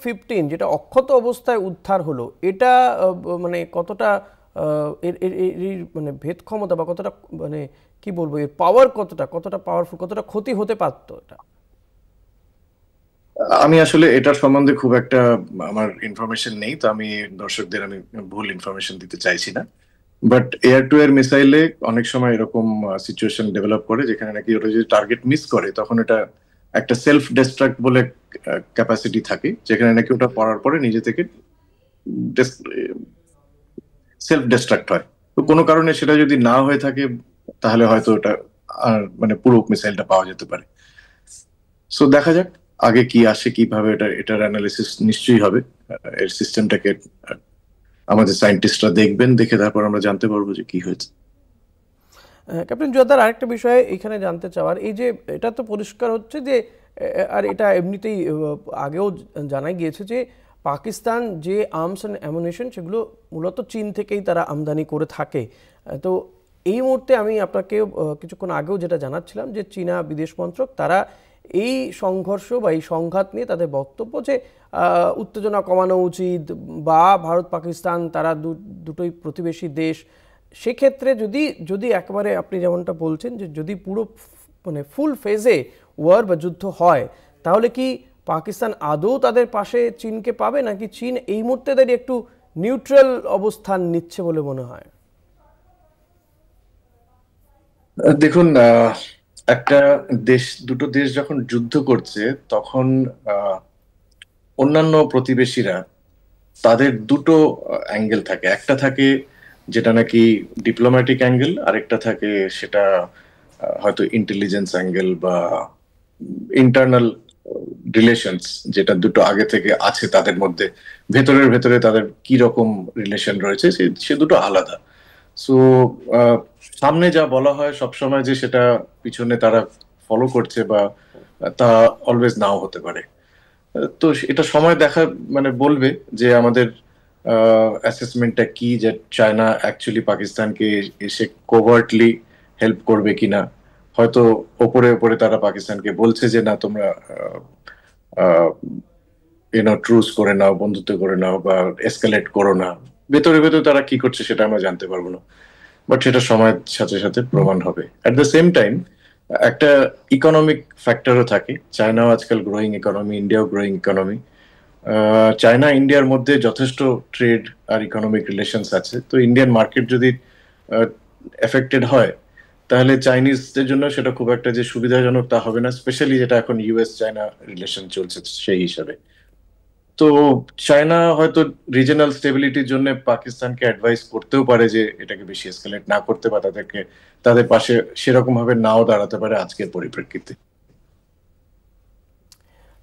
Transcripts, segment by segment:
MH15 যেটা অক্ষত অবস্থায় উদ্ধার হলো, এটা মানে কতটা মানে ভেদ ক্ষমতা বা কতটা মানে কি বলবো, এর পাওয়ার কতটা কতটা পাওয়ারফুল, কতটা ক্ষতি হতে পারতো এটা? আমি আসলে এটার সম্বন্ধে খুব একটা আমার ইনফরমেশন নেই, তো আমি দর্শকদের আমি ভুল ইনফরমেশন দিতে চাইছি না। বাট এয়ার টু এয়ার মিসাইলে অনেক সময় এরকম সিচুয়েশন ডেভেলপ করে যেখানে নাকি ওটা যদি টার্গেট মিস করে তখন এটা একটা সেলফ ডিস্ট্রাক্ট বলে ক্যাপাসিটি থাকে, যেখানে নাকি ওটা পড়ার পরে নিজে থেকে সেলফ ডিস্ট্রাক্ট হয়। তো কোনো কারণে সেটা যদি না হয়ে থাকে তাহলে হয়তো ওটা মানে পুরো মিসাইলটা পাওয়া যেতে পারে। সো দেখা যাক আগে কি আসে, কিভাবে এটার অ্যানালিসিস নিশ্চয়ই হবে। এর সিস্টেমটাকে আমাদের সায়েন্টিস্টরা দেখবেন, দেখে তারপর আমরা জানতে পারবো যে কি হয়েছে। ক্যাপ্টেন জোয়ারদার, আরেকটা বিষয় এখানে জানতে চাওয়ার, এই যে এটা তো পরিষ্কার হচ্ছে যে আর এটা এমনিতেই আগেও জানাই গিয়েছে যে পাকিস্তান যে আর্মস অ্যান্ড অ্যামুনিশন সেগুলো মূলত চীন থেকেই তারা আমদানি করে থাকে। তো এই মুহূর্তে আমি আপনাকে কিছুক্ষণ আগেও যেটা জানাচ্ছিলাম যে চীনা বিদেশ মন্ত্রক তারা এই সংঘর্ষ বা এই সংঘাত নিয়ে তাদের বক্তব্য যে উত্তেজনা কমানো উচিত, বা ভারত পাকিস্তান তারা দুটোই প্রতিবেশী দেশ, সেক্ষেত্রে যদি যদি একেবারে আপনি যেমনটা বলছেন যে যদি পুরো মানে ফুল ফেজে ওয়ার বা যুদ্ধ হয়, তাহলে কি পাকিস্তান আদৌ তাদের পাশে চীনকে পাবে, নাকি চীন এই মুহূর্তে দাঁড়িয়ে একটু নিউট্রাল অবস্থান নিচ্ছে বলে মনে হয়? দেখুন, একটা দেশ, দুটো দেশ যখন যুদ্ধ করছে তখন অন্যান্য প্রতিবেশীরা তাদের দুটো অ্যাঙ্গেল থাকে। একটা থাকে যেটা নাকি ডিপ্লোম্যাটিক অ্যাঙ্গেল, আরেকটা থাকে সেটা হয়তো ইন্টেলিজেন্স অ্যাঙ্গেল বা ইন্টারনাল রিলেশনস, যেটা দুটো আগে থেকে আছে তাদের মধ্যে। ভেতরের ভেতরে তাদের কি রকম রিলেশন রয়েছে সে দুটো আলাদা। সো সামনে যা বলা হয় সবসময় যে সেটা পিছনে তারা ফলো করছে বা তা অলওয়েজ নাও হতে পারে। তো এটা সময় দেখা মানে বলবে যে আমাদের অ্যাসেসমেন্টটা কি, যে চায়না অ্যাকচুয়ালি পাকিস্তানকে এসে কোভার্টলি হেল্প করবে কিনা। হয়তো ওপরে ওপরে তারা পাকিস্তানকে বলছে যে না তোমরা ট্রুস করে নাও, বন্ধুত্ব করে নাও বা এসকালেট করো না। ভেতরে ভেতরে তারা কি করছে সেটা আমরা জানতে পারবো না, বাট সেটা সময়ের সাথে সাথে প্রমাণ হবে। অ্যাট দ্য সেম টাইম একটা ইকোনমিক ফ্যাক্টরও থাকে। চায়নাও আজকাল গ্রোয়িং ইকোনমি, ইন্ডিয়াও গ্রোয়িং ইকোনমি। চায়না ইন্ডিয়ার মধ্যে যথেষ্ট ট্রেড আর ইকোনমিক রিলেশনস আছে। তো ইন্ডিয়ান মার্কেট যদি এফেক্টেড হয় তাহলে চাইনিজদের জন্য সেটা খুব একটা যে সুবিধাজনক তা হবে না, স্পেশালি যেটা এখন ইউএস চায়না রিলেশন চলছে সেই হিসাবে। তো চায়না হয়তো রিজিওনাল স্টেবিলিটির জন্য পাকিস্তানকে অ্যাডভাইস করতেও পারে যে এটাকে বেশি এসকেলেট না করতে, বা তাদেরকে তাদের পাশে সেরকম ভাবে নাও দাঁড়াতে পারে আজকের পরিপ্রেক্ষিতে।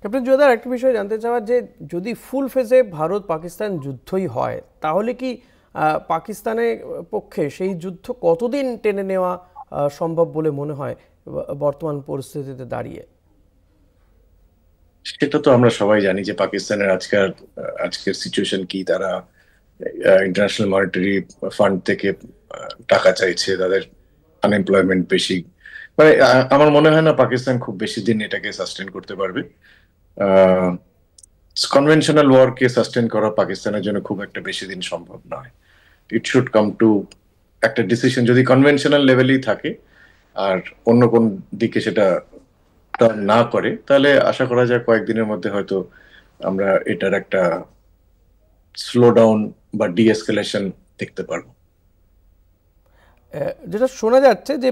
ক্যাপ্টেন জোয়ারদার, একটা বিষয় জানতে চাওয়ার যে যদি ফুল ফেজে ভারত পাকিস্তান যুদ্ধই হয়, তাহলে কি পাকিস্তানের পক্ষে সেই যুদ্ধ কতদিন টেনে নেওয়া সম্ভব বলে মনে হয় বর্তমান পরিস্থিতিতে দাঁড়িয়ে? সেটা তো আমরা সবাই জানি যে পাকিস্তানের আজকের সিচুয়েশন কি। তারা ইন্টারন্যাশনাল মনিটারি ফান্ড থেকে টাকা চাইছে, তাদের আনএমপ্লয়মেন্ট বেশি। মানে আমার মনে হয় না পাকিস্তান খুব বেশি দিন এটাকে সাস্টেন করতে পারবে। কনভেনশনাল ওয়ারকে সাস্টেন করা পাকিস্তানের জন্য খুব একটা বেশি দিন সম্ভব নয়। ইট শুড কাম টু একটা ডিসিশন যদি কনভেনশনাল লেভেলেই থাকে আর অন্য কোন দিকে সেটা টার্ন না করে, তাহলে আশা করা যায় কয়েকদিনের মধ্যে হয়তো আমরা এটার একটা স্লো ডাউন বা ডিএসকেলেশন দেখতে পারবো। যেটা শোনা যাচ্ছে যে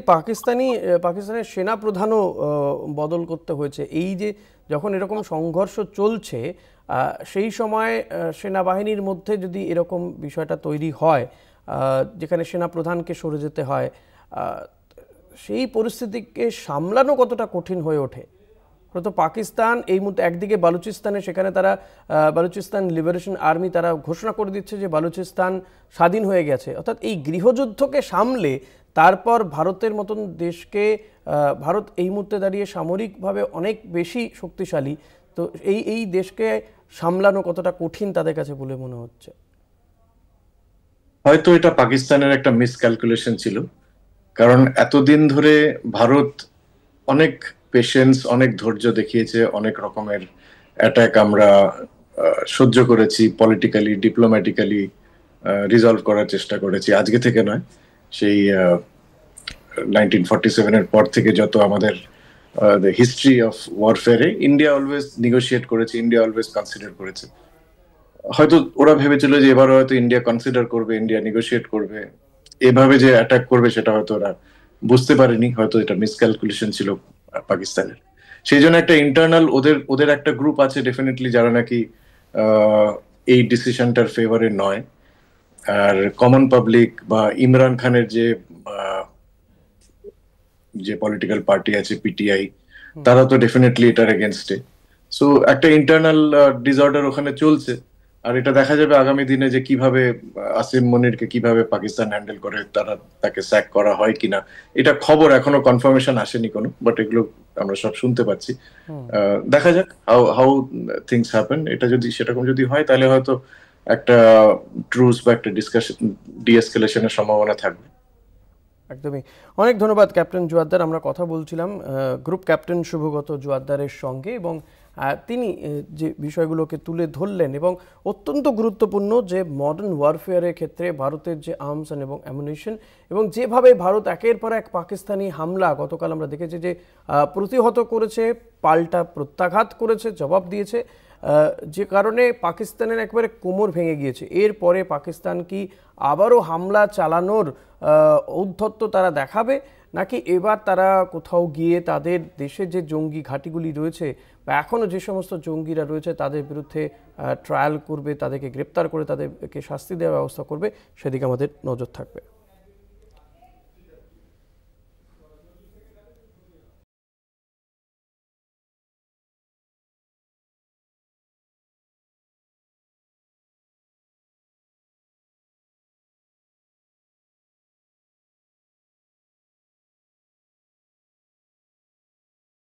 পাকিস্তানের সেনা প্রধানও বদল করতে হয়েছে, এই যে যখন এরকম সংঘর্ষ চলছে সেই সময় সেনাবাহিনীর মধ্যে যদি এরকম বিষয়টা তৈরি হয় যেখানে সেনা প্রধানকে সরে যেতে হয়, সেই পরিস্থিতিকে সামলানো কতটা কঠিন হয়ে ওঠে? তো পাকিস্তান এই মুহূর্তে একদিকে বালুচিস্তানে, সেখানে তারা বালুচিস্তান লিবারেশন আর্মি তারা ঘোষণা করে দিচ্ছে যে বালুচিস্তান স্বাধীন হয়ে গেছে। অর্থাৎ এই গৃহযুদ্ধকে সামলে তারপর ভারতের মতন দেশকে, ভারত এই মুহূর্তে দাঁড়িয়ে সামরিকভাবে অনেক বেশি শক্তিশালী, তো এই এই দেশকে সামলানো কতটা কঠিন তাদের কাছে বলে মনে হচ্ছে? হয়তো এটা পাকিস্তানের একটা মিসক্যালকুলেশন ছিল, কারণ এতদিন ধরে ভারত অনেক পেশেন্স, অনেক ধৈর্য দেখিয়েছে। অনেক রকমের অ্যাটাক আমরা সহ্য করেছি, পলিটিক্যালি ডিপ্লোম্যাটিক্যালি রিজলভ করার চেষ্টা করেছি, আজকে থেকে নয়, সেই 1947-এর পর থেকে যত আমাদের হিস্ট্রি অফ ওয়ারফেয়ারে ইন্ডিয়া অলওয়েজ নেগোশিয়েট করেছে, ইন্ডিয়া অলওয়েজ কনসিডার করেছে। হয়তো ওরা ভেবেছিল যে এবারও হয়তো ইন্ডিয়া কনসিডার করবে, ইন্ডিয়া নেগোশিয়েট করবে, এভাবে যে অ্যাটাক করবে সেটা হয়তো ওরা বুঝতে পারেনি, হয়তো এটা মিসক্যালকুলেশন ছিল পাকিস্তানের। সেই জন্য একটা ইন্টারনাল ওদের একটা গ্রুপ আছে ডেফিনেটলি যারা নাকি এই ডিসিশনটার ফেভারে নয়। আর কমন পাবলিক বা ইমরান খানের যে পলিটিক্যাল পার্টি আছে পিটিআই, তারা তো ডেফিনেটলি এটার এগেনস্টে। সো একটা ইন্টারনাল ডিসঅর্ডার ওখানে চলছে। আর এটা দেখা যাবে আগামী দিনে যে কিভাবে আসিম মনিরকে কিভাবে পাকিস্তান হ্যান্ডেল করে, তাকে স্যাক করা হয় কিনা। এটা খবর, এখনো কনফার্মেশন আসেনি কোনো, বাট এগুলো আমরা সব শুনতে পাচ্ছি। দেখা যাক হাউ থিংস হ্যাপেন। এটা যদি সেরকম যদি হয় তাহলে হয়তো একটা ট্রুস বা একটা ডিসকাশন, ডিএসকেলেশনের সম্ভাবনা থাকবে। একদমই। অনেক ধন্যবাদ ক্যাপ্টেন জোয়ারদার। আমরা কথা বলছিলাম গ্রুপ ক্যাপ্টেন শুভগত জোয়ারদারের সঙ্গে, এবং তিনি যে বিষয়গুলোকে তুলে ধরলেন এবং অত্যন্ত গুরুত্বপূর্ণ যে মডার্ন ওয়ারফেয়ারের ক্ষেত্রে ভারতের যে আর্মস এবং অ্যামুনিশন, এবং যেভাবে ভারত একের পর এক পাকিস্তানি হামলা গতকাল আমরা দেখেছি যে প্রতিহত করেছে, পাল্টা প্রত্যাঘাত করেছে, জবাব দিয়েছে, যে কারণে পাকিস্তানের একবারে কোমর ভেঙে গিয়েছে। এরপরে পাকিস্তান কি আবারও হামলা চালানোর ঔদ্ধত্য তারা দেখাবে, নাকি এবার তারা কোথাও গিয়ে তাদের দেশে যে জঙ্গি ঘাঁটিগুলি রয়েছে বা এখনও যে সমস্ত জঙ্গিরা রয়েছে তাদের বিরুদ্ধে ট্রায়াল করবে, তাদেরকে গ্রেপ্তার করে তাদেরকে শাস্তি দেওয়ার ব্যবস্থা করবে, সেদিকে আমাদের নজর থাকবে।